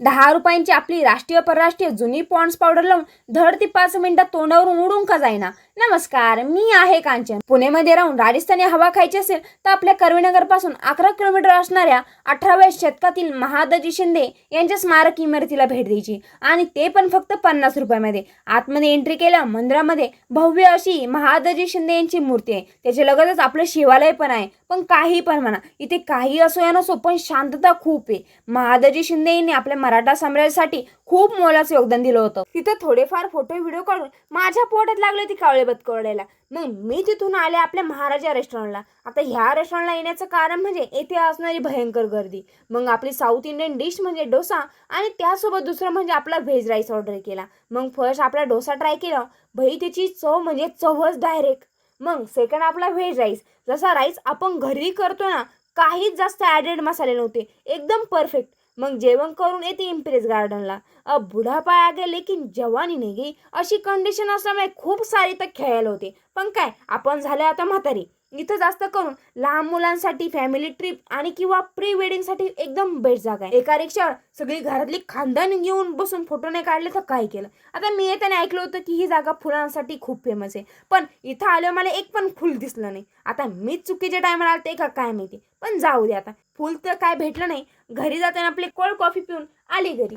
₹10 आपली राष्ट्रीय परराष्ट्रीय जुनी पॉन्ड्स पावडर लावून धड ती 5 मिनिटात तोंडावरून उडून का जाईना. नमस्कार, मी आहे कांचन. पुणेमध्ये राहून राजस्थानी हवा खायची असेल तर आपल्या कर्वेनगर पासून 11 किलोमीटर असणाऱ्या 18व्या शतकातील महादजी शिंदे यांच्या स्मारक इमारतीला भेट द्यायची, आणि ते पण फक्त ₹50 आतमध्ये एंट्री केल्या मंदिरामध्ये भव्य अशी महादजी शिंदे यांची मूर्ती आहे. त्याच्या लगतच आपलं शिवालय पण आहे. पण काही पण म्हणा, इथे काही असो या नसो, पण शांतता खूप आहे. महादजी शिंदे यांनी आपल्या मराठा साम्राज्यासाठी खूप मोलाचं योगदान दिलं होतं. तिथं थोडेफार फोटो व्हिडिओ काढून माझ्या पोटात लागले ती कावळेबत कोरडायला. मग मी तिथून आले आपल्या महाराजा रेस्टॉरंटला. आता ह्या रेस्टॉरंटला येण्याचं कारण म्हणजे येथे असणारी भयंकर गर्दी. मग आपली साऊथ इंडियन डिश म्हणजे डोसा, आणि त्यासोबत दुसरं म्हणजे आपला व्हेज राईस ऑर्डर केला. मग फर्स्ट आपला डोसा ट्राय केला. भाई त्याची चव म्हणजे चवच डायरेक्ट. मग सेकंड आपला व्हेज राईस. जसा राईस आपण घरी करतो ना, काहीच जास्त ॲडेड मसाले नव्हते, एकदम परफेक्ट. मग जेवण करून येते इम्प्रेस गार्डनला. बुढापा आ गया लेकिन जवानी नाही गई अशी कंडिशन असल्यामुळे खूप सारी तर खेळायला होते. पण काय, आपण झाले आता म्हातारी. इथं जास्त करून लहान मुलांसाठी, फॅमिली ट्रिप आणि किंवा प्री वेडिंगसाठी एकदम बेस्ट जागा आहे. एका रिक्षावर सगळी घरातली खानदान घेऊन बसून फोटो नाही काढले तर काय केलं. आता मी येताना ऐकलं होतं की ही जागा फुलांसाठी खूप फेमस आहे, पण इथं आल्यावर मला एक पण फुल दिसलं नाही. आता मीच चुकीच्या टायमाला आलते का काय माहिती, पण जाऊ दे आता. फुल तर काय भेटलं नाही. घरी जाताना आपली कोल्ड कॉफी पिऊन आली घरी.